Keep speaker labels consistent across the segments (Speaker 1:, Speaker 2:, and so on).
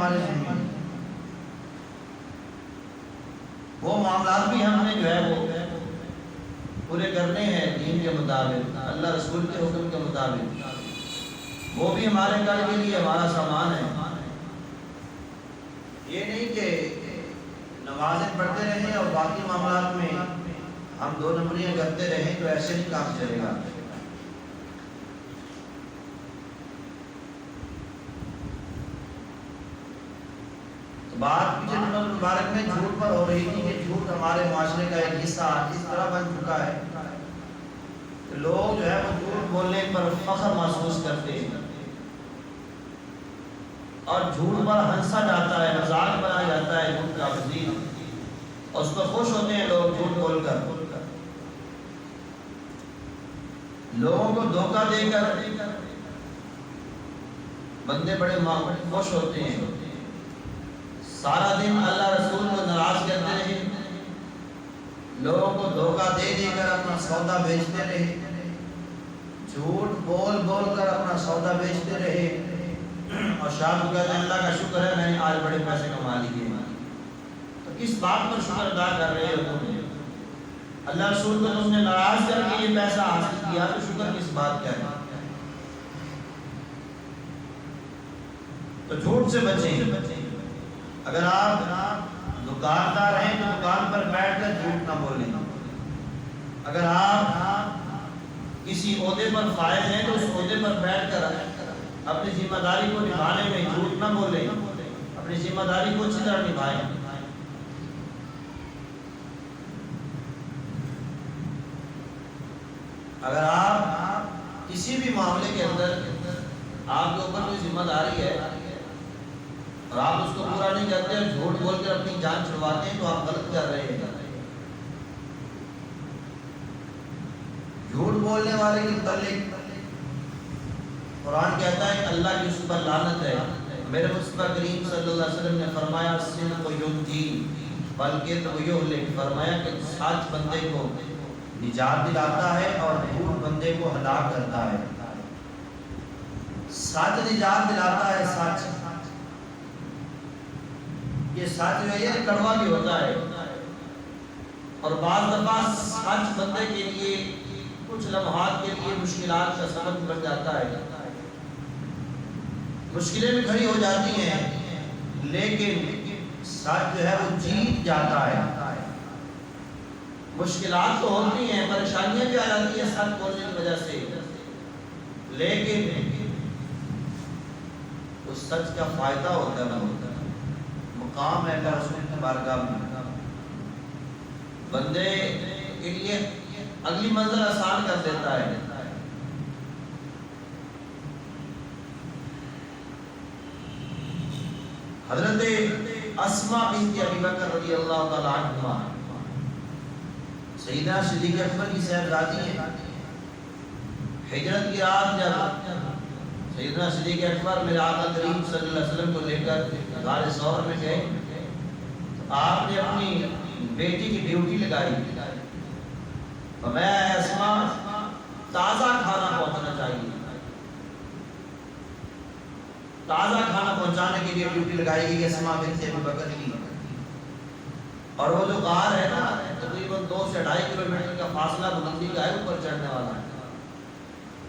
Speaker 1: ہمارے ذمہ، وہ معاملات بھی ہم نے جو ہے وہ پورے کرنے ہیں دین کے مطابق، اللہ رسول کے حکم کے مطابق، وہ بھی ہمارے کل کے لیے ہمارا سامان ہے۔ یہ نہیں کہ نمازیں پڑھتے رہیں اور باقی معاملات میں ہم دو نمبریاں کرتے رہیں، تو ایسے نہیں کام چلے گا۔ بات پیچھے نمبر مبارک میں جھوٹ پر ہو رہی تھی کہ جھوٹ ہمارے معاشرے کا ایک حصہ اس طرح بن چکا ہے کہ لوگ جو ہے وہ جھوٹ بولنے پر فخر محسوس کرتے ہیں اور جھوٹ پر ہنسا جاتا ہے، مذاق بنایا جاتا ہے جھوٹ کا فضیل، اور اس پر خوش ہوتے ہیں لوگ جھوٹ بول کر، لوگوں کو دھوکہ دے کر بندے بڑے خوش ہوتے ہیں۔ سارا دن اللہ رسول کو ناراض کرتے رہے، لوگوں کو دھوکہ دے دے کر اپنا سودا بیچتے رہے، جھوٹ بول بول کر اپنا سودا بیچتے رہے، اور شام کو کہتے ہیں اللہ کا شکر ہے میں نے آج بڑے پیسے کما لیے۔ تو کس بات پر شکر ادا کر رہے ہو تم؟ اللہ رسول کو تم نے ناراض کر کے یہ پیسہ حاصل کیا، تو شکر کس بات کا ہے؟ تو جھوٹ سے بچیں۔ اگر آپ دکاندار ہیں تو دکان پر بیٹھ کر جھوٹ نہ بولیں، اگر آپ کسی عہدے پر فائز ہیں تو اس عہدے پر بیٹھ کر اپنی ذمہ داری کو نبھانے میں جھوٹ نہ بولیں، اپنی ذمہ داری کو اچھی طرح نبھائیں۔ اگر آپ کسی بھی معاملے کے اندر آپ کے اوپر کوئی ذمہ داری ہے اور آپ اس کو پورا نہیں کرتے اور جھوٹ بول کر اپنی جان چھڑواتے ہیں، تو آپ غلط کر رہے ہیں۔ جھوٹ بولنے والے کے متعلق قرآن کہتا ہے کہ اللہ کی اس پر لعنت ہے۔ میرے مصطفیٰ کریم صلی اللہ علیہ وسلم نے فرمایا الصدق ینجی والکذب یہلک، فرمایا کہ سچ بندے کو نجات دلاتا ہے اور جھوٹ بندے کو ہلاک کرتا ہے۔ سچ نجات دلاتا ہے، سچ یہ سچ جو ہے یہ کڑوا بھی ہوتا ہے، اور بعض دفعہ سچ بندے کے لیے کچھ لمحات کے لیے مشکلات کا سبب بن جاتا ہے، مشکلیں بھی کھڑی ہو جاتی ہیں، لیکن سچ جو ہے وہ جیت جاتا ہے۔ مشکلات تو ہوتی ہیں، پریشانیاں بھی آ جاتی ہیں سچ بولنے کی وجہ سے، لیکن اس سچ کا فائدہ ہوتا ہے، مقام ہے اللہ رسول کی بارگاہ میں، بندے کے لیے اگلی منزل آسان کر دیتا ہے۔ حضرت اسماء بنت ابی بکر رضی اللہ تعالی عنہ سیدنا صدیق اکبر کی صاحبزادی ہیں۔ ہجرت کی رات جب سیدنا صدیق اکبر میرے آقا کریم صلی اللہ علیہ وسلم کو لے کر غار ثور میں گئے، آپ نے اپنی بیٹی کی ڈیوٹی لگائی، فرمایا اسماء تازہ کھانا پہنچنا چاہیے، تازہ کھانا پہنچانے کے لیے ڈیوٹی لگائی گئی اسماء بنت ابی بکر کی۔ اور وہ جو غار ہے نا تقریباً 2 سے 2.5 کلومیٹر کا فاصلہ بلندی کا ہے اوپر چڑھنے والا ہے،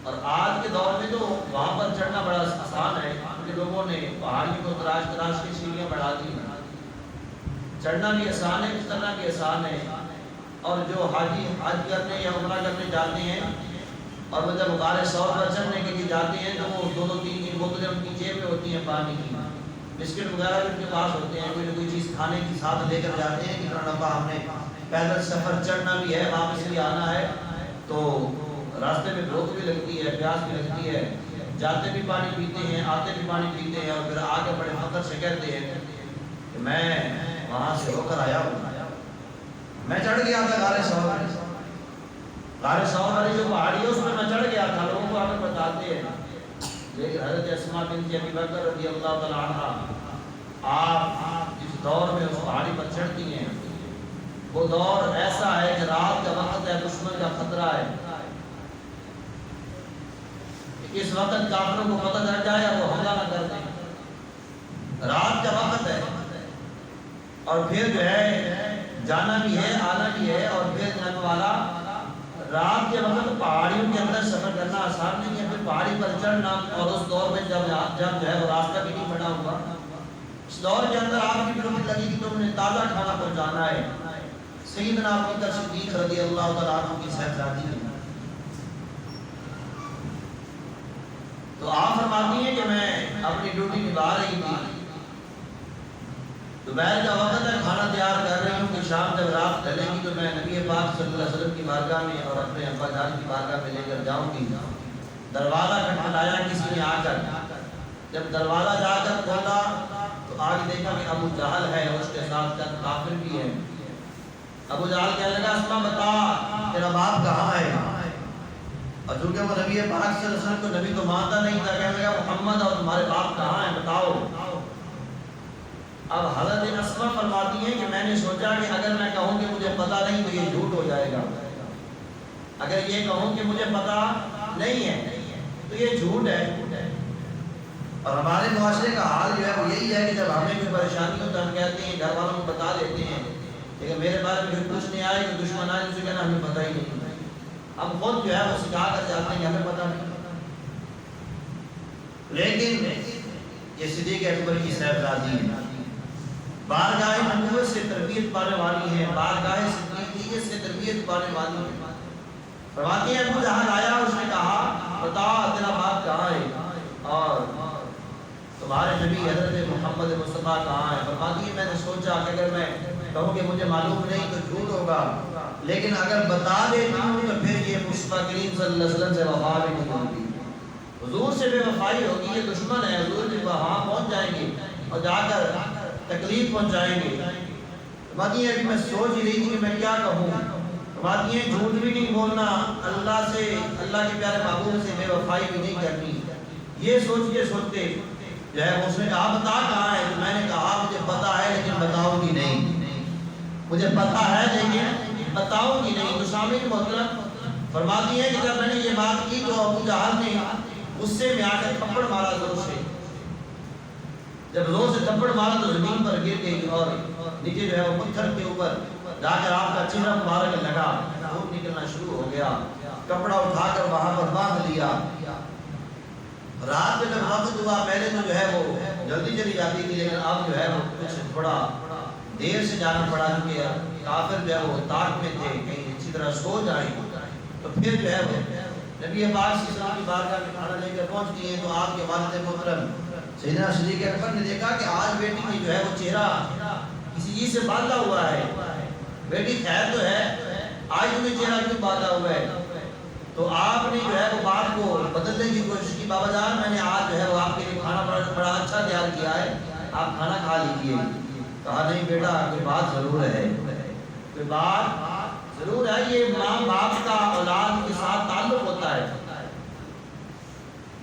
Speaker 1: اور آج کے دور میں تو وہاں پر چڑھنا بڑا آسان ہے، کیونکہ لوگوں نے پہاڑی کو تراش تراش کے سیڑھیاں بڑھا دی ہیں، چڑھنا بھی آسان ہے، اترنا بھی آسان ہے۔ اور جو حاجی حج کرنے یا عمرہ کرنے جاتے ہیں اور وہ جب غار ثور پر چڑھنے کے لیے جاتے ہیں تو وہ 2-3 بوتلیں ان کی جیب میں ہوتی ہیں پانی کی، بسکٹ وغیرہ بھی ان کے پاس ہوتے ہیں، کوئی نہ کوئی چیز کھانے کی ساتھ لے کر جاتے ہیں کہ لمبا ہم نے پیدل سفر چڑھنا بھی ہے، واپس بھی آنا ہے، تو راستے میں بھوک بھی لگتی ہے، پیاس بھی لگتی ہے، جاتے بھی پانی پیتے ہیں، آتے بھی پانی پیتے ہیں، اور پھر آ کے بڑے فخر سے کہتے ہیں کہ میں وہاں سے ہو کر آیا ہوں، میں چڑھ گیا تھا غار ثور والی جو پہاڑی ہے اس میں میں چڑھ گیا تھا، لوگوں کو آ کر بتاتے ہیں۔ لیکن حضرت اسماء بنت ابی بکر رضی اللہ تعالی عنہ آپ جس دور میں اس پہاڑی پر چڑھتی ہیں وہ دور ایسا ہے کہ رات کا وقت ہے، دشمن کا خطرہ ہے، اس وقت کافروں کو پتہ چل جائے وہ حملہ نہ کر دیں، رات کا اور پھر جو ہے جانا بھی ہے آنا بھی ہے، اور پھر جانے والا رات کے وقت پہاڑیوں کے اندر سفر کرنا آسان نہیں ہے، پھر پہاڑی پر چڑھنا، اور اس دور میں جب جو ہے وہ راستہ بھی نہیں بنا ہوا، اس دور کے اندر آپ کی ڈیوٹی لگی کہ تم نے تازہ کھانا پہنچانا ہے۔ سیدنا ابوبکر صدیق رضی اللہ تعالیٰ عنہ کی صاحبزادی ہے، تو آپ فرماتی ہیں کہ میں اپنی ڈیوٹی نبھا رہی تھی، دوپہر کا وقت ہے، کھانا تیار کر رہی ہوں کہ شام جب رات ڈلے گی تو میں نبی پاک صلی اللہ علیہ وسلم کی بارگاہ میں اور اپنے ابا جان کی بارگاہ میں لے کر جاؤں گی۔ دروازہ کھٹکھٹایا کسی نے آ کر، جب دروازہ جا کر کھولا تو آگے دیکھا کہ ابو جہل ہے اور اس کے ساتھ چند کافر بھی ہیں۔ ابو جہل کہنے لگا اسما بتا تیرا باپ کہاں ہے؟ اور چونکہ وہ نبی پاک صلی اللہ علیہ وسلم کو نبی تو مانتا نہیں تھا، کہنے لگا محمد اور تمہارے باپ کہاں ہیں بتاؤ۔ اب حضرت اسما فرماتی ہیں کہ میں نے سوچا کہ اگر میں کہوں کہ مجھے پتہ نہیں تو یہ جھوٹ ہو جائے گا، اگر یہ کہوں کہ مجھے پتہ نہیں ہے تو یہ جھوٹ ہے۔ اور ہمارے معاشرے کا حال جو ہے وہ یہی ہے کہ جب ہمیں کوئی پریشانی ہو تو ہم کہتے ہیں گھر والوں کو بتا دیتے ہیں، لیکن میرے بارے میں کچھ نہیں آئے کہ دشمن آئے اسے کہنا ہمیں پتہ ہی نہیں، ہم خود جو ہے وہ سکھا کر جاتے ہیں کہ ہمیں پتہ نہیں۔ لیکن یہ صدیق اکبر کی صاحبزادی ہے، بارگاہ نبوت سے تربیت پانے والی ہے، بارگاہ صدیقیت سے تربیت پانے والی ہے۔ فرماتی ہیں ابو جہل آیا، اس نے کہا بتا تیرا باپ کہاں ہے اور تمہارے نبی حضرت محمد مصطفیٰ کہاں ہے؟ فرماتی ہے میں نے سوچا کہ اگر میں کہوں کہ مجھے معلوم نہیں تو جھوٹ ہوگا، لیکن اگر بتا دیتی ہوں تو پھر یہ مصطفیٰ کریم صلی اللہ علیہ وسلم سے وفا بھی نہیں ہوگی، حضور سے بے وفائی ہوگی، یہ دشمن ہے، حضور بھی وہاں پہنچ جائیں گے اور جا کر تکلیف پہنچائیں گے۔ فرماتی ہیں ابھی میں سوچ ہی رہی تھی کہ میں کیا کہوں۔ فرماتی ہیں جھوٹ بھی نہیں بولنا، اللہ سے، اللہ کے پیارے محبوب سے بے وفائی بھی نہیں کرنی۔ یہ سوچتے سوچتے جو ہے اس نے کہا بتا کہاں ہے؟ تو میں نے کہا مجھے پتا ہے لیکن بتاؤں گی نہیں، مجھے پتا ہے لیکن بتاؤں گی نہیں۔ تو سامعین محترم فرماتی ہیں کہ جب میں نے یہ بات کی تو ابو جہل نے غصے میں آ کر تھپڑ مارا زور سے، جب زور سے تھپڑ مارا تو زمین پر گر گئی اور نیچے جو ہے وہ پتھر کے اوپر جا کر آپ کا چہرہ مبارک لگا، خون نکلنا شروع ہو گیا، کپڑا اٹھا کر وہاں پر باندھ لیا۔ رات میں جب وقت ہوا پہلے تو جو ہے وہ جلدی چلی جاتی تھی، لیکن اب جو ہے وہ کچھ تھوڑا دیر سے جانا پڑا کیونکہ کافر جو ہے وہ تاک میں تھے، کہیں اچھی طرح سو جائیں، تو پھر جو ہے وہ نبی پاک صلی اللہ علیہ وسلم کی بارگاہ میں کھانا لے کر پہنچ گئی ہیں۔ تو آپ کے والد محترم سیدنا صدیق اکبر نے دیکھا کہ آج بیٹی کی جو ہے وہ چہرہ کسی چیز سے باندھا ہوا ہے، بیٹی خیر تو ہے، آج تمہیں چہرہ کیوں باندھا ہوا ہے؟ تو آپ نے جو ہے وہ بات کو بدلنے کی کوشش کی، بابا جان میں نے آج جو ہے وہ آپ کے لیے کھانا بڑا اچھا تیار کیا ہے، آپ کھانا کھا لیجیے۔ کہا نہیں بیٹا کوئی بات ضرور ہے، کوئی بات ضرور ہے، یہ ماں باپ کا اولاد کے ساتھ تعلق ہوتا ہے،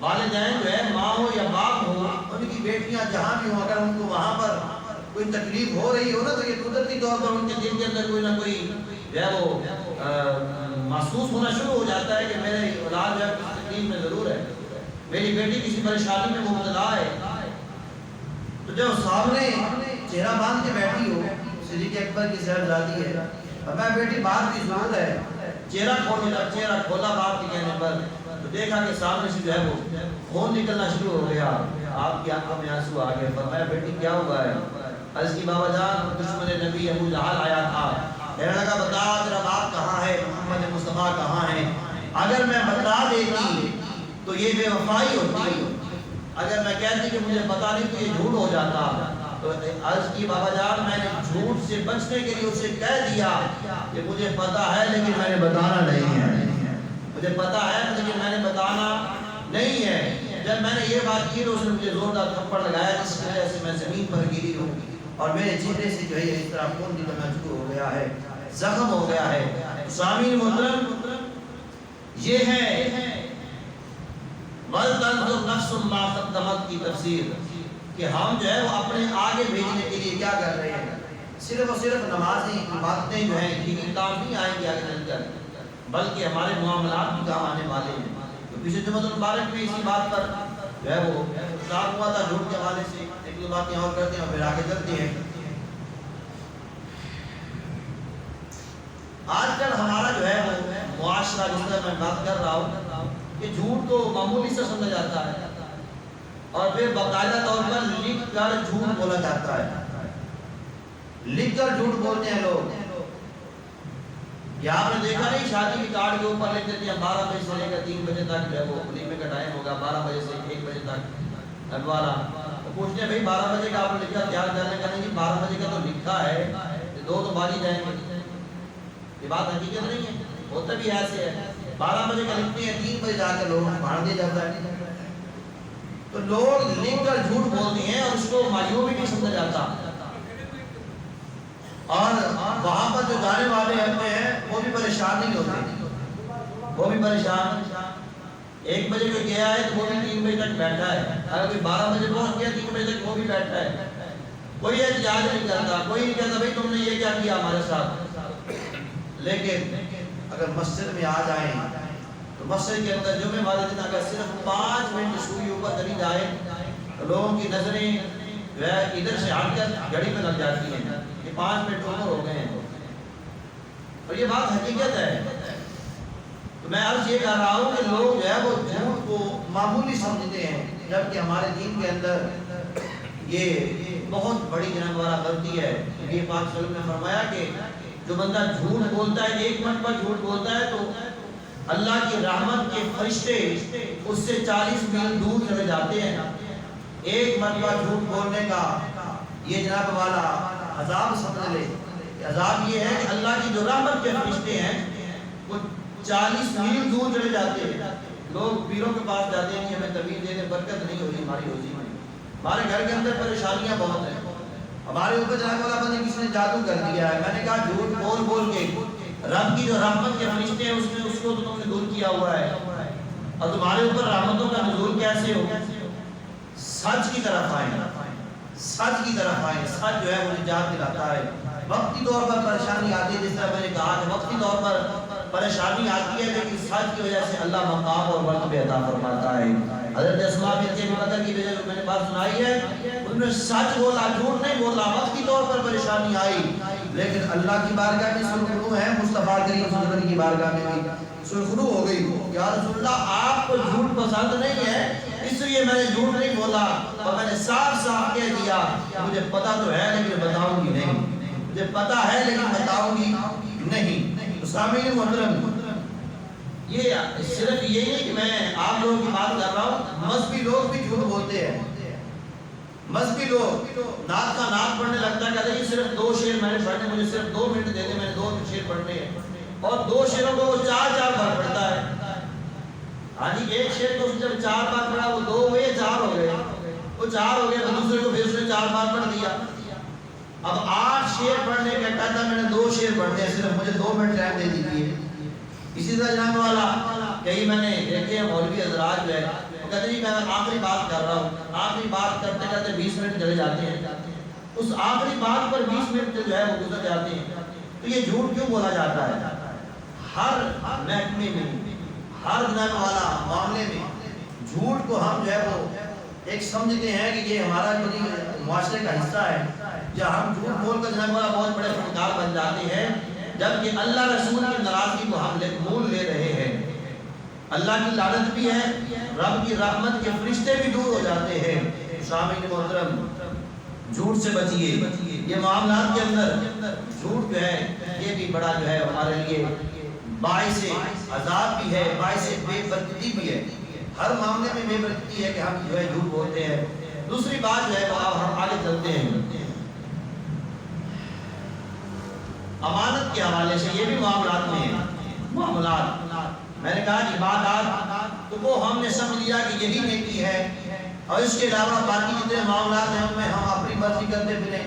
Speaker 1: والدین جو ہے ماں ہو یا باپ ہو، ان کی بیٹیاں جہاں بھی ہوں اگر ان کو وہاں پر کوئی تکلیف ہو رہی ہو نا تو یہ قدرتی طور پر ان کے دل کے اندر کوئی نہ کوئی جو ہے وہ محسوس ہونا شروع ہو جاتا ہے کہ میرے اولاد جو ہے کسی تکلیف میں ضرور ہے، میری بیٹی کسی پریشانی میں مبتلا ہے۔ تو جب سامنے چہرہ باندھ کے بیٹھی ہو، صدیق اکبر کی صاحبزادی ہے، اور میں بیٹی بات کی ضرورت ہے، چہرہ کھولا باپ کے کہنے پر تو دیکھا کہ سامنے سے جو ہے وہ خون نکلنا شروع ہو گیا، آپ کی آنکھوں میں آنسو آ گئے۔ فرمایا بیٹی کیا ہوا ہے؟ عرض کی بابا جان دشمن نبی ابو جہل آیا تھا، کہنے لگا بتا تیرا باپ کہاں ہے، محمد مصطفیٰ کہاں ہے؟ اگر میں بتا دیتی تو یہ بے وفائی ہوتی، اگر میں کہتی کہ مجھے پتا نہیں تو یہ جھوٹ ہو جاتا۔ تو عرض کی بابا جان میں نے جھوٹ سے بچنے کے لیے اسے کہہ دیا کہ مجھے پتا ہے لیکن میں نے بتانا نہیں ہے، مجھے پتا ہے لیکن میں نے بتانا نہیں ہے۔ جب میں نے یہ بات کی تو اس نے مجھے زوردار تھپڑ لگایا جس کی وجہ سے میں زمین پر گری ہوں اور میرے چہرے سے جو ہے اس طرح خون نکلنا شروع ہو گیا ہے، زخم ہو گیا ہے۔ سامعین محترم یہ ہے وَلْتَنْظُرْ نَفْسٌ مَا قَدَّمَتْ کی تفسیر کہ ہم جو ہے وہ اپنے آگے بھیجنے کے لیے کیا کر رہے ہیں۔ صرف اور صرف نمازیں عبادتیں جو ہیں یہ کام نہیں آئیں گے آگے چل کر، بلکہ ہمارے معاملات بھی کام آنے والے ہیں۔ تو پچھلے جمعہ المبارک میں اسی بات پر جو ہے وہ خطاب ہوا تھا جھوٹ کے حوالے سے، ایک دو باتیں اور کرتے ہیں اور پھر آگے چلتے ہیں۔ جس طرح میں بات کر رہا ہوں کہ جھوٹ کو معمولی سے سمجھا جاتا ہے اور پھر باقاعدہ طور پر لکھ کر جھوٹ بولا جاتا ہے، لکھ کر جھوٹ بولتے ہیں لوگ۔ یہ آپ نے دیکھا نہیں شادی کی کارڈ کے اوپر لکھ دیتے ہیں 12 بجے سے لے کر 3 بجے تک جو ہے وہ ولیمے کا ٹائم ہوگا، 12 بجے سے 1 بجے تک والا۔ تو پوچھتے ہیں بھائی 12 بجے کا آپ نے لکھا تیار کرنے کا؟ نہیں جی 12 بجے کا تو لکھا ہے، 2 تو باجی جائیں گے۔ یہ بات حقیقت نہیں ہے، ہوتا بھی ایسے ہے، 12 بجے کا لکھتے ہیں 3 بجے جا کر لوگوں کو بھاڑ دیا جاتا ہے۔ تو لوگ لکھ کر جھوٹ بولتے ہیں اور اس کو مایوب بھی نہیں سمجھا جاتا، اور وہاں پر جو جانے والے ہوتے ہیں وہ بھی پریشان نہیں ہوتے، وہ بھی پریشان۔ 1 بجے کوئی گیا ہے تو وہ بھی 3 بجے تک بیٹھا ہے، اگر کوئی 12 بجے پہنچ گیا 3 بجے تک وہ بھی بیٹھا ہے، کوئی احتجاج نہیں کرتا، کوئی نہیں کہتا بھائی تم نے یہ کیا کیا ہمارے ساتھ۔ لیکن اگر مسجد میں آ جائیں تو مسجد کے اندر جمعے والے دن اگر صرف 5 منٹ سوئی اوپر چلی جائے تو لوگوں کی نظریں جو ہے ادھر سے ہٹ کر گھڑی پہ لگ جاتی ہیں کہ 5 منٹ اوپر ہو گئے ہیں، اور یہ بات حقیقت ہے۔ تو میں عرض یہ کر رہا ہوں کہ لوگ جو ہے وہ جھوٹ کو معمولی سمجھتے ہیں، جبکہ ہمارے دین کے اندر یہ بہت بڑی جناب والا غلطی ہے۔ نبی پاک صلی اللہ علیہ وسلم نے فرمایا کہ جو بندہ جھوٹ بولتا ہے 1 مرتبہ جھوٹ بولتا ہے تو اللہ کی رحمت کے فرشتے اس سے 40 میل دور چلے جاتے ہیں۔ 1 مرتبہ جھوٹ بولنے کا یہ جناب والا عذاب سمجھ لے، عذاب یہ ہے کہ اللہ کی جو رحمت کے فرشتے ہیں وہ 40 میل دور چلے جاتے ہیں۔ لوگ پیروں کے پاس جاتے ہیں کہ ہمیں تعویذ دے دیں، برکت نہیں ہو رہی ہماری روزی میں، ہمارے گھر کے اندر پریشانیاں بہت ہیں، ہمارے اوپر جناب والا بندے کسی نے جادو کر دیا ہے۔ میں نے کہا جھوٹ بول بول کے رب کی جو رحمت کے فرشتے ہیں اس کو تو تم نے دور کیا ہوا ہے، اور تمہارے اوپر رحمتوں کا نزول کیسے ہو؟ سچ کی طرف آئیں، سچ کی طرف آئیں، سچ جو ہے وہ نجات دلاتا ہے۔ وقتی طور پر پریشانی آتی ہے، جس طرح میں نے کہا کہ وقتی طور پر پریشانی آتی ہے، لیکن سچ کی وجہ سے اللہ مقام اور مرتبہ عطا فرماتا ہے۔ حضرت اسماء بنت ابی بکر کی وجہ میں نے بات سنائی ہے، انہوں نے سچ بولا، جھوٹ نہیں بولا۔ وقتی طور پر پریشانی آئی لیکن اللہ کی بارگاہ میں سرخرو ہے، مصطفیٰ کریم صلی اللہ علیہ وسلم کی بارگاہ میں بھی سرخرو ہو گئی، یا رسول اللہ آپ کو جھوٹ پسند نہیں ہے اس لیے میں نے جھوٹ نہیں بولا، اور میں نے صاف صاف کہہ دیا مجھے پتا تو ہے لیکن بتاؤں گی نہیں، مجھے پتا ہے لیکن بتاؤں گی نہیں۔ سامعین محترم، یہ صرف یہ نہیں کہ میں آپ لوگوں کی بات کر رہا ہوں، مذہبی لوگ بھی جھوٹ بولتے ہیں۔ مذہبی لوگ نعت کا نعت پڑھنے لگتا ہے، کہتے ہیں صرف 2 شعر میں نے پڑھنے، مجھے صرف 2 منٹ دے دیں، میں نے 2 شعر پڑھنے ہیں، اور 2 شعروں کو وہ 4 بار پڑھتا ہے۔ ہاں جی، ایک شعر کو جب 4 بار پڑھا وہ 2 ہوئے، 4 ہو گئے، وہ 4 ہو گئے، تو دوسرے کو پھر اس نے 4 بار پڑھ دیا۔ اب 8 شعر پڑھنے کا کہتا میں نے 2 شعر پڑھنے ہیں، صرف مجھے 2 منٹ ٹائم دے دیجیے۔ اسی طرح جناب والا کئی میں نے دیکھے مولوی حضرات جو ہے وہ کہتے ہیں میں آخری بات کر رہا ہوں، آخری بات کرتے کرتے 20 منٹ چلے جاتے ہیں، اس آخری بات پر 20 منٹ جو ہے وہ گزر جاتے ہیں۔ تو یہ جھوٹ کیوں بولا جاتا ہے؟ ہر محکمے میں، ہر جناب والا معاملے میں جھوٹ کو ہم جو ہے وہ ایک سمجھتے ہیں کہ یہ ہمارا معاشرے کا حصہ ہے، یا ہم جھوٹ بول کر جناب والا بہت بڑے فنکار بن جاتے ہیں، جبکہ اللہ رسول کی ناراضگی کو ہم مول لے رہے ہیں۔ اللہ کی لعنت بھی ہے، رب کی رحمت کے فرشتے بھی دور ہو جاتے ہیں۔ سامعین محترم، جھوٹ سے بچیے، یہ معاملات کے اندر جھوٹ جو ہے یہ بھی بڑا جو ہے ہمارے لیے باعث عذاب بھی ہے، باعث بے برکتی بھی ہے۔ ہر معاملے میں بے برکتی ہے کہ ہم جو ہے جھوٹ بولتے ہیں۔ دوسری بات جو ہے ہم آگے چلتے ہیں، امانت کے حوالے سے یہ بھی معاملات میں ہے۔ معاملات میں نے کہا عبادات تو وہ ہم نے سمجھ لیا کہ یہی نیکی ہے، اور اس کے علاوہ باقی جتنے معاملات ہیں ان میں ہم اپنی مرضی کرتے پھریں،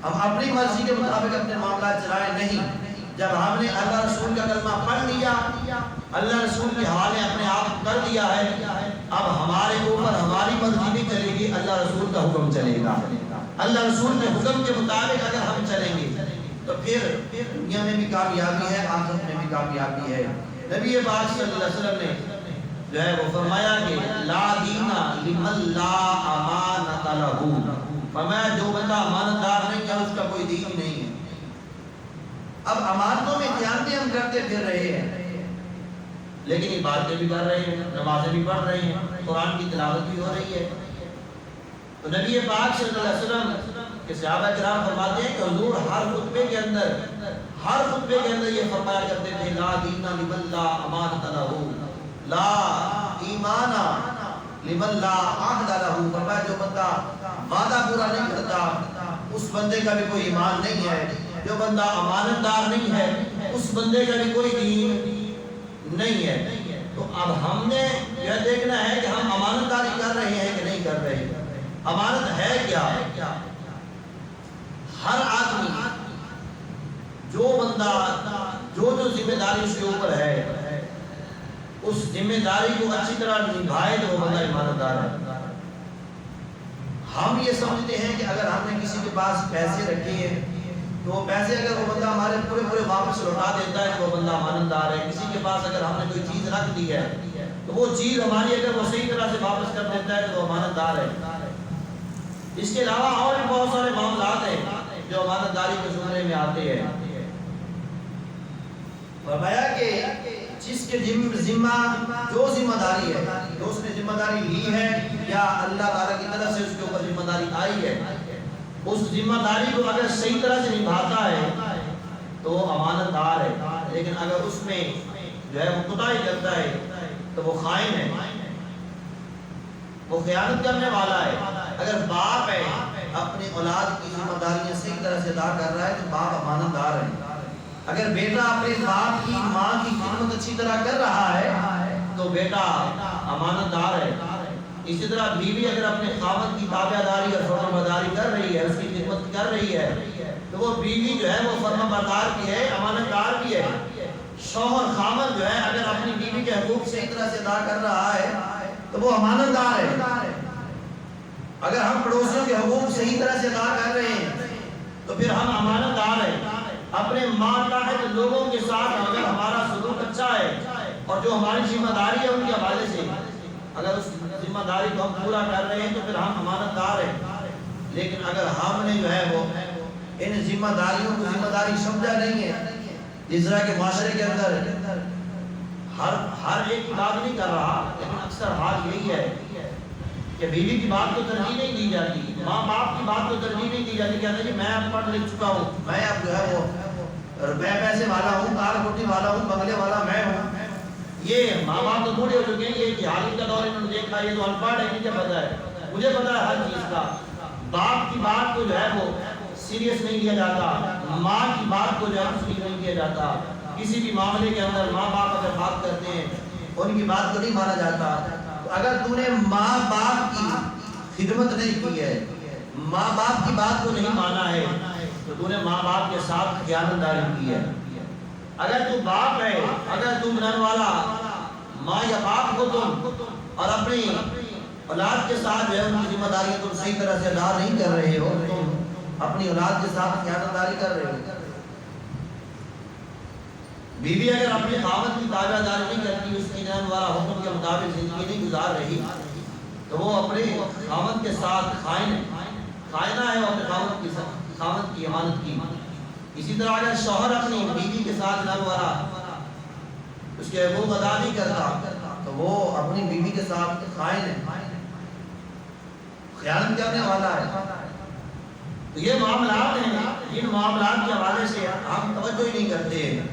Speaker 1: ہم اپنی مرضی کے مطابق اپنے معاملات چلائیں نہیں۔ جب ہم نے اللہ رسول کا کلمہ پڑھ لیا، اللہ رسول کے حوالے اپنے آپ کر دیا ہے، اب ہمارے اوپر ہماری مرضی نہیں چلے گی، اللہ رسول کا حکم چلے گا۔ اللہ رسول کے حکم کے مطابق اگر ہم چلیں گے تو پھر دنیا میں بھی کامیابی ہے، آخرت میں بھی کامیابی ہے۔ نبی پاک صلی اللہ علیہ وسلم نے جو ہے وہ فرمایا کہ لا دینا لمن لا امانت لہ، فرمایا جو بندہ امانتدار نہیں ہے اس کا کوئی دین ہی نہیں ہے۔ اب امانتوں میں خیانتیں ہم کرتے پھر رہے ہیں، لیکن عبادتیں بھی کر رہے ہیں، نمازیں بھی پڑھ رہے ہیں، قرآن کی تلاوت بھی ہو رہی ہے۔ تو نبی پاک صلی اللہ علیہ وسلم کے صحابہ کرام فرماتے ہیں کہ حضور ہر خطبے کے اندر یہ فرمایا کرتے تھے لا دین لمن لا امانت لہ، لا ایمان لمن لا عہد لہ، فرمایا جو بندہ وعدہ پورا نہیں کرتا اس بندے کا بھی کوئی ایمان نہیں ہے، جو بندہ امانت دار نہیں ہے اس بندے کا بھی کوئی دین نہیں ہے۔ تو اب ہم نے یہ دیکھنا ہے کہ ہم امانت داری کر رہے ہیں کہ نہیں کر رہے۔ امانت ہے کیا؟ ہر آدمی جو بندہ جو ذمہ داری اس کے اوپر ہے اس ذمہ داری کو اچھی طرح نبھائے تو وہ بندہ ایماندار ہے۔ ہم یہ سمجھتے ہیں کہ اگر ہم نے کسی کے پاس پیسے رکھے ہیں تو وہ پیسے اگر وہ بندہ ہمارے پورے واپس لوٹا دیتا ہے تو وہ بندہ امانتدار ہے۔ کسی کے پاس اگر ہم نے کوئی چیز رکھ دی ہے تو وہ چیز ہماری اگر وہ صحیح طرح سے واپس کر دیتا ہے تو وہ امانتدار ہے۔ اس کے علاوہ اور بھی بہت سارے معاملات ہیں جو امانتداری کے زمرے میں آتے ہیں۔ فرمایا کہ جس کے ذمہ داری ہے، جو اس نے ذمہ داری لی ہے یا اللہ تعالیٰ کی طرف سے اس کے اوپر ذمہ داری آئی ہے، اس ذمہ داری کو اگر صحیح طرح سے نبھاتا ہے تو وہ امانت دار ہے۔ لیکن اگر اس میں جو ہے وہ کوتاہی کرتا ہے تو وہ خائن ہے، وہ خیانت کرنے والا ہے۔ اگر باپ ہے اپنی اولاد کی ذمہ داریاں صحیح طرح سے ادا کر رہا ہے تو باپ امانت دار ہے۔ اگر بیٹا اپنے باپ کی ماں کی خدمت اچھی طرح کر رہا ہے تو بیٹا امانت دار ہے۔ اسی طرح بیوی اگر اپنے خاوند کی تابع داری اور فرما برداری کر رہی ہے، اس کی خدمت کر رہی ہے تو وہ بیوی جو ہے وہ فرما بردار بھی ہے، امانت دار بھی ہے۔ شوہر خاوند جو ہے اگر اپنی بیوی کے حقوق صحیح طرح سے ادا کر رہا ہے تو وہ امانت دار ہے۔ اگر ہم پڑوسیوں کے حقوق صحیح طرح سے ادا کر رہے ہیں تو پھر ہم امانت دار ہیں۔ اپنے ماتحت لوگوں کے ساتھ اگر ہمارا سلوک اچھا ہے اور جو ہماری ذمہ داری ہے ان کے حوالے سے اگر اس ذمہ داری کو ہم پورا کر رہے ہیں تو پھر ہم امانت دار ہیں۔ لیکن اگر ہم نے جو ہے وہ ان ذمہ داریوں کو ذمہ داری سمجھا نہیں ہے، جس طرح کے معاشرے کے اندر ہر ایک کی بات نہیں کر رہا لیکن اکثر حال یہی ہے کہ بیوی کی بات کو ترجیح نہیں دی جاتی، ماں باپ کی بات کو ترجیح نہیں دی جاتی۔ کہتے ہیں جی میں اب پڑھ لکھ چکا ہوں، میں اب جو ہے وہ روپے پیسے والا ہوں، کار کوٹھی والا ہوں، بنگلے والا میں ہوں۔ یہ ماں باپ تو بوڑھے ہو چکے ہیں، یہ جہالت کا دور انہوں نے دیکھا، یہ تو ان پڑھ ہے، مجھے پتا ہے، مجھے پتا ہے ہر چیز کا۔ باپ کی بات کو جو ہے وہ سیریس نہیں لیا جاتا، ماں کی بات کو جو ہے تسلیم نہیں کیا جاتا۔ کسی بھی معاملے کے اندر ماں باپ اگر بات کرتے ہیں ان کی بات کو نہیں مانا جاتا۔ اگر تو نے ماں باپ کی خدمت نہیں کی ہے، ماں باپ کی بات کو نہیں مانا ہے تو تو نے ماں باپ کے ساتھ خیانت داری کی ہے۔ اگر تو باپ ہے، اگر تم رہنے والا ماں یا باپ کو تم اور اپنی اولاد کے ساتھ جو ہے ان کی ذمہ داری تم صحیح طرح سے ادا نہیں کر رہے ہو، تم اپنی اولاد کے ساتھ خیانت داری کر رہے ہو۔ بیوی اگر اپنے خاوند کی تابع داری نہیں کرتی، اس کی رہنے والا حکم کے مطابق زندگی نہیں گزار رہی تو وہ اپنے خاوند کے ساتھ خائن ہے، خائنہ ہے، وہ اپنے خاوند کی امانت کی۔ اسی طرح اگر شوہر اپنی بیوی کے ساتھ رہنے والا اس کے حقوق ادا نہیں کرتا تو وہ اپنی بیوی کے ساتھ خائن ہے، خیانت کرنے والا ہے۔ تو یہ معاملات ہیں جن معاملات کے حوالے سے ہم توجہ ہی نہیں کرتے ہیں۔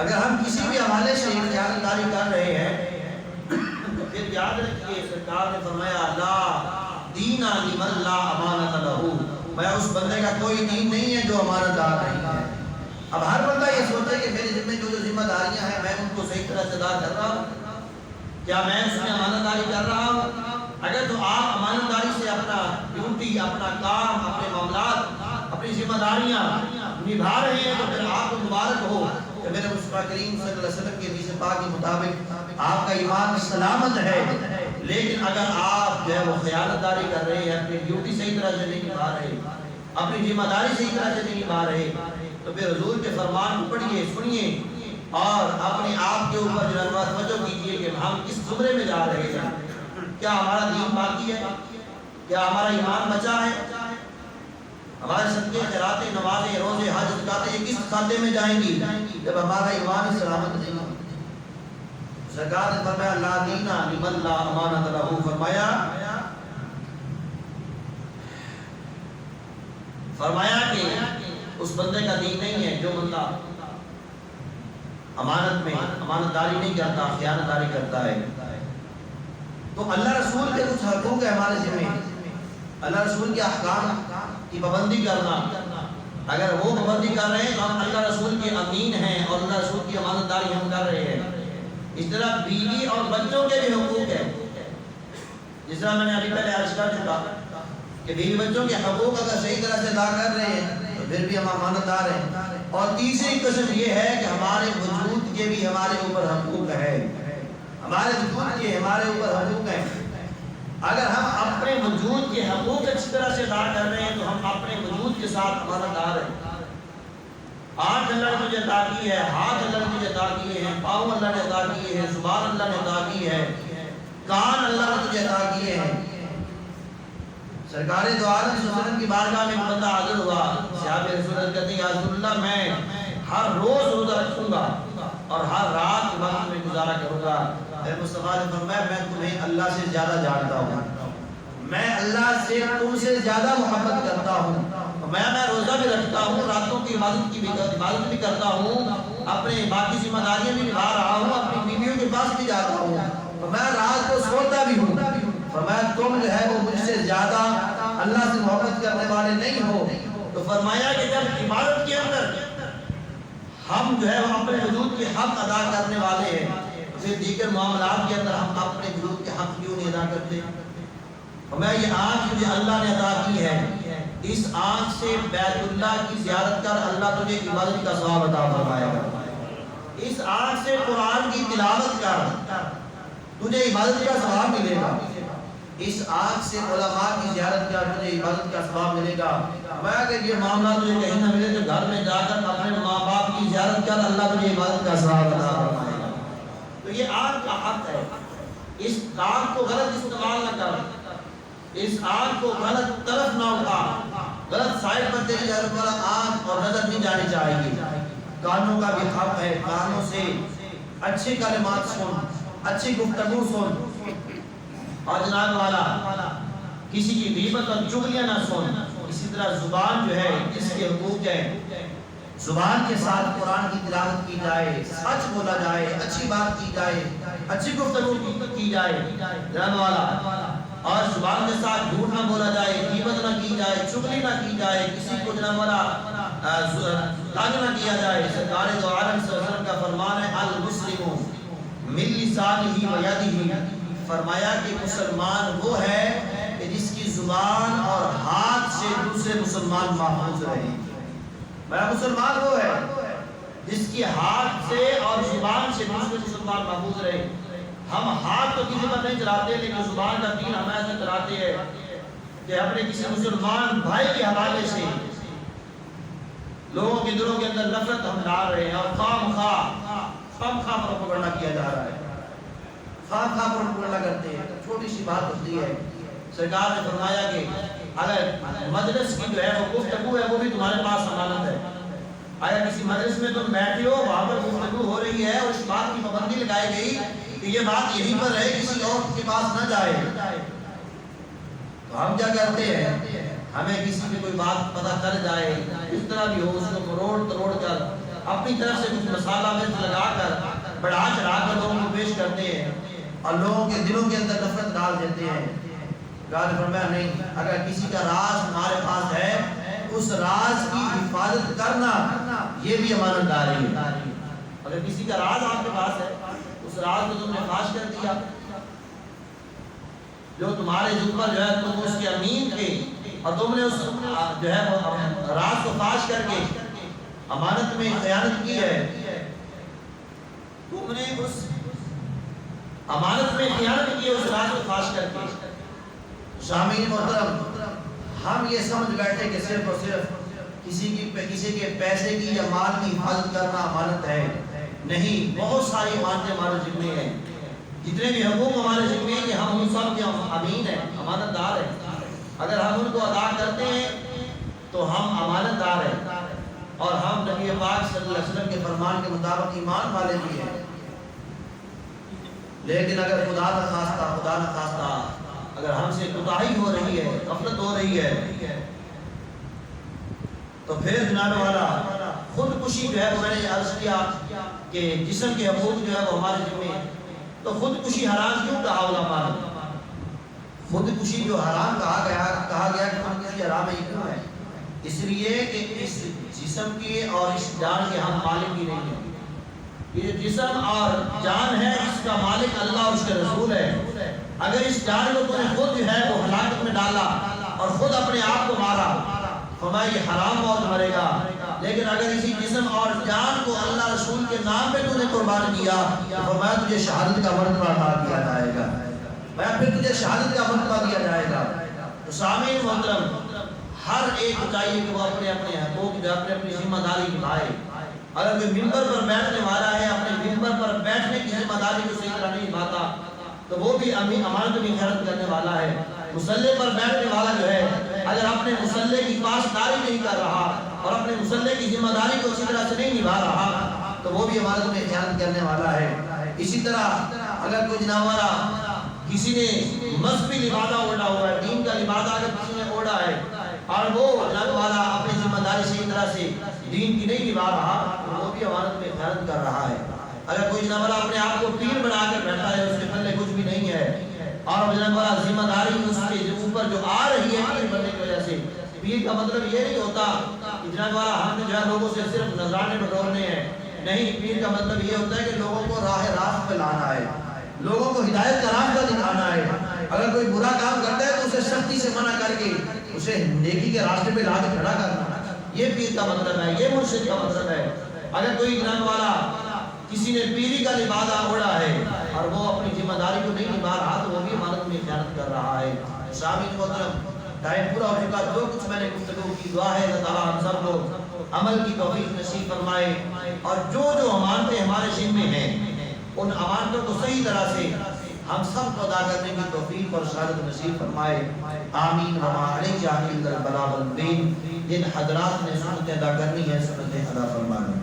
Speaker 1: اگر ہم کسی بھی حوالے سے خیانت داری کر رہے ہیں تو پھر یاد رکھیے سرکار نے فرمایا لا دین لمن لا امانت لہ، میں اس بندے کا کوئی دین نہیں ہے جو امانت دار نہیں ہے۔ اب ہر بندہ یہ سوچے کہ میرے ذمہ جو ذمہ داریاں ہیں میں ان کو صحیح طرح سے ادا کر رہا ہوں، کیا میں اس میں امانت داری کر رہا ہوں؟ اگر تو آپ امانت داری سے اپنا ڈیوٹی، اپنا کام، اپنے معاملات، اپنی ذمہ داریاں نبھا رہے ہیں تو پھر آپ کو مبارک ہو کہ میرے مصطفیٰ کریم صلی اللہ علیہ وسلم کے حدیث پاک کے مطابق آپ کا ایمان سلامت ہے۔ لیکن اگر آپ جو ہے وہ خیانت داری کر رہے ہیں، اپنی ڈیوٹی صحیح طرح سے نہیں نبھا رہے، اپنی ذمہ داری صحیح طرح سے نہیں نبھا رہے تو پھر حضور کے فرمان کو پڑھیے، سنیے اور اپنے آپ کے اوپر جو ہے توجہ کیجیے کہ ہم کس زمرے میں جا رہے ہیں۔ کیا ہمارا دین باقی ہے؟ کیا ہمارا ایمان بچا ہے؟ ہمارے صدقے خیراتیں، نمازیں، روزے، حج، زکاتیں یہ کس کھاتے میں جائیں گی جب ہمارا ایمان سلامت نہیں ہو؟ سرکار نے فرمایا لا دینا لمن لا امانت لہو، فرمایا کہ اس بندے کا دین نہیں ہے جو بندہ امانت میں امانت داری نہیں کرتا، خیانت داری کرتا ہے۔ تو اللہ رسول کے کچھ حقوق ہے ہمارے ذمہ، اللہ رسول کے احکام کی پابندی کرنا۔ اگر وہ پابندی کر رہے ہیں تو ہم اللہ رسول کے امین ہیں اور اللہ رسول کی امانت داری ہم کر رہے ہیں۔ اس طرح بیوی اور بچوں کے بھی حقوق ہیں، جس طرح میں نے ابھی پہلے عرض کر چکا کہ بیوی بچوں کے حقوق اگر صحیح طرح سے ادا کر رہے ہیں تو پھر بھی ہم امانت دار ہیں۔ اور تیسری قسم یہ ہے کہ ہمارے وجود کے بھی ہمارے اوپر حقوق ہے، ہمارے وجود کے ہمارے اوپر حقوق ہیں۔ اگر ہم اپنے وجود کے حقوق اچھی طرح سے ادا کر رہے ہیں تو ہم اپنے وجود کے ساتھ امانت دار ہیں۔ آنکھ اللہ نے مجھے عطا کی ہے، ہاتھ اللہ نے مجھے عطا کیے ہیں، پاؤں اللہ نے عطا کیے ہیں، زبان اللہ نے عطا کی ہے، کان اللہ نے مجھے عطا کیے ہیں۔ سرکار دو عالم صلی اللہ علیہ وسلم کی بارگاہ میں ایک بندہ حاضر ہوا، صحابہ رسول اللہ کہتے ہیں یا رسول اللہ میں ہر روز روزہ رکھوں گا اور ہر رات وقت میں گزارا کروں گا۔ اے مصطفیٰ نے فرمایا میں تمہیں اللہ سے زیادہ جانتا ہوں، میں اللہ سے تم سے زیادہ محبت کرتا ہوں، میں روزہ بھی رکھتا ہوں، راتوں کی عبادت بھی کرتا ہوں، اپنے باقی ذمہ داریاں بھی نبھا رہا ہوں، اپنی بیویوں کے پاس بھی جاتا ہوں، میں رات کو سوتا بھی ہوں۔ فرمایا تم جو ہے وہ مجھ سے زیادہ اللہ سے محبت کرنے والے نہیں ہو۔ تو فرمایا کہ جب عبادت کے اندر ہم جو ہے وہ اپنے وجود کے حق ادا کرنے والے ہیں، پھر دیگر معاملات کے اندر ہم اپنے وجود کے حق کیوں نہیں ادا کرتے؟ فرمایا یہ آنکھ جو اللہ نے عطا کی ہے، اس آنکھ سے بیت اللہ کی زیارت کر، اللہ تجھے عبادت کا ثواب عطا فرمائے گا۔ اس آنکھ سے قرآن کی تلاوت کر، تجھے عبادت کا ثواب ملے گا۔ اس آنکھ سے علماء کی زیارت کر، تجھے عبادت کا ثواب ملے گا۔ میں اگر یہ معاملہ تجھے کہیں نہ ملے تو گھر میں جا کر اپنے ماں باپ کی زیارت کر، اللہ تجھے عبادت کا ثواب عطا فرمائے گا۔ تو یہ آنکھ کا حق ہے، اس آنکھ کو غلط استعمال نہ کر، اس آنکھ کو غلط طرف نہ اٹھا، غلط سائڈ پر تیری آنکھ اور نظر نہیں جانی چاہیے۔ کانوں کا بھی حق ہے، کانوں سے اچھی کلمات سن، اچھی گفتگو سن، اور جناب والا کسی کی غیبت اور چغلیاں نہ سن۔ اسی طرح زبان جو ہے اس کے حقوق ہے، زبان کے ساتھ قرآن کی تلاوت کی جائے، سچ بولا جائے، اچھی بات کی جائے، اچھی گفتگو کی جائے جناب والا، اور زبان کے ساتھ جھوٹ نہ بولا جائے، غیبت نہ کی جائے، چغلی نہ کی جائے، کسی کو جناب والا تنگ نہ کیا جائے۔ سرکار دو عالم صلی اللہ علیہ وسلم کا فرمان ہے المسلم من لسانہ و یدہ، فرمایا کہ مسلمان وہ ہے کہ جس کی زبان اور ہاتھ سے دوسرے مسلمان محفوظ رہے۔ میرا مسلمان وہ ہے جس کی ہاتھ سے اور زبان سے دوسرے مسلمان محفوظ رہے۔ ہم ہاتھ تو کسی پر نہیں چلاتے، لیکن زبان کا تیر ہم ایسے چلاتے ہیں کہ اپنے کسی مسلمان بھائی کے حوالے سے لوگوں کے دلوں کے اندر نفرت ہم ڈال رہے ہیں، اور خام خواہ پروپیگنڈا کیا جا رہا ہے، خام خواہ پروپیگنڈا کرتے ہیں۔ چھوٹی سی بات ہوتی ہے، سرکار نے فرمایا کہ اگر مجلس کی جو ہے وہ گفتگو ہے وہ بھی تمہارے پاس امانت ہے۔ اگر کسی مجلس میں تم بیٹھے ہو، وہاں پر گفتگو ہو رہی ہے اور اس بات کی پابندی لگائی گئی کہ یہ بات یہیں پر رہے، کسی اور کے پاس نہ جائے، تو ہم کیا کرتے ہیں؟ ہمیں کسی کی کوئی بات پتہ کر جائے، اس طرح بھی ہو، اس کو مروڑ کر اپنی طرف سے کچھ مسالہ مرچ لگا کر بڑھا چڑھا کر لوگوں کو پیش کرتے ہیں اور لوگوں کے دلوں کے اندر نفرت ڈال دیتے ہیں۔ قرآن فرمایا نہیں، اگر کسی کا راز ہمارے پاس ہے، اس راز کی حفاظت کرنا یہ بھی امانت داری ہے۔ اگر کسی کا راز آپ کے پاس ہے، اس راز کو تم نے فاش کر دیا، جو تمہارے اوپر جو ہے تم اس کے امین تھے اور تم نے اس جو ہے راز کو فاش کر کے امانت میں خیانت کی ہے، تم نے اس امانت میں خیانت کی ہے، اس راز کو فاش کر کے۔ شامعین محترم، ہم یہ سمجھ بیٹھے کہ صرف اور صرف کسی کے پیسے کی یا مال کی حفاظت کرنا امانت ہے، نہیں، بہت ساری امانتیں ہمارے ذمہ ہیں، جتنے بھی حقوق ہمارے ذمہ ہیں کہ ہم ان سب کے امین ہیں، امانت دار ہیں۔ اگر ہم ان کو ادا کرتے ہیں تو ہم امانت دار ہیں اور ہم نبی پاک صلی اللہ علیہ وسلم کے فرمان کے مطابق ایمان والے بھی ہیں۔ لیکن اگر خدا نہ خواستہ اگر ہم سے کوتاہی ہو رہی ہے، غفلت ہو رہی ہے، تو پھر جناب والا خودکشی جو ہے وہ میں نے عرض کیا کہ جسم کے حقوق جو ہے وہ ہمارے ذمہ، تو خودکشی حرام کیوں کہا علماء نے؟ خودکشی جو حرام کہا گیا کہ خودکشی حرام ہے، کیوں ہے؟ اس لیے کہ اس جسم کے اور اس جان کے ہم مالک ہی نہیں ہیں۔ یہ جسم اور جان ہے، اس کا مالک اللہ اور اس کے رسول ہے۔ اگر اس جان کو تو نے خود جو ہے وہ ہلاکت میں ڈالا اور خود اپنے آپ کو مارا، فرمایا یہ حرام موت مرے گا۔ لیکن اگر اسی جسم اور جان کو اللہ رسول کے نام پہ تو نے قربان کیا، تو فرمایا تجھے شہادت کا مرتبہ عطا کیا جائے گا، پھر تجھے شہادت کا مرتبہ دیا جائے گا۔ تو سامعین محترم، ہر ایک چاہیے کہ وہ اپنے اپنے حقوق جو اپنے اپنی ذمہ داری نبھائے۔ اگر کوئی ممبر پر بیٹھنے والا ہے، اپنے ممبر پر بیٹھنے کی ذمہ داری کو صحیح طرح نہیں نبھاتا، تو وہ بھی امانت میں خیانت کرنے والا ہے۔ مصلی پر بیٹھنے والا جو ہے، اگر اپنے مصلی کی پاسداری نہیں کر رہا اور اپنے مصلی کی ذمہ داری کو اسی طرح سے نہیں نبھا رہا، تو وہ بھی امانت میں خیانت کرنے والا ہے۔ اسی طرح اگر کوئی جناب والا کسی نے مذہبی لبادہ اوڑھا ہوا ہے، دین کا لبادہ اگر کسی نے اوڑھا ہے اور وہ جناب والا اپنی ذمہ داری صحیح طرح سے دین کی نہیں نبھا رہا، تو وہ بھی امانت میں خیانت کر رہا ہے۔ اگر کوئی جناب والا اپنے آپ کو پیر بنا کر بیٹھا ہے، اس کے پلے کچھ بھی نہیں ہے، اور جناب والا ذمہ داری اس کے اوپر جو آ رہی ہے پیر بننے کی وجہ سے، پیر کا مطلب یہ نہیں ہوتا کہ جناب والا ہم جو ہے لوگوں سے صرف نذرانے بٹورنے ہیں، نہیں، پیر کا مطلب یہ ہوتا ہے کہ لوگوں کو راہ راست پہ لانا ہے، لوگوں کو ہدایت کا راستہ دکھانا ہے۔ اگر کوئی برا کام کرتا ہے تو اسے سختی سے منع کر کے اسے نیکی کے راستے پہ لا کے کھڑا کرنا، یہ پیر کا مطلب ہے، یہ مرشد کا مطلب ہے۔ اگر کوئی جناب والا کسی نے پیری کا لبادہ اوڑھا ہے اور وہ اپنی ذمہ داری کو نہیں نبھا رہا، تو وہ بھی امانت میں خیانت کر رہا ہے۔ سامعین محترم، ٹائم پورا ہو چکا، جو کچھ میں نے گفتگو کی، دعا ہے اللہ تعالیٰ ہم سب کو عمل کی توفیق نصیب فرمائے، اور جو جو امانتیں ہمارے ذمہ ہیں ان امانتوں کو صحیح طرح سے ہم سب کو ادا کرنے کی توفیق اور سعادت نصیب فرمائے، آمین۔ وما علیہ البلاغ المبین۔ جن حضرات نے سنتیں ادا کرنی ہے سنتیں ادا فرمائے۔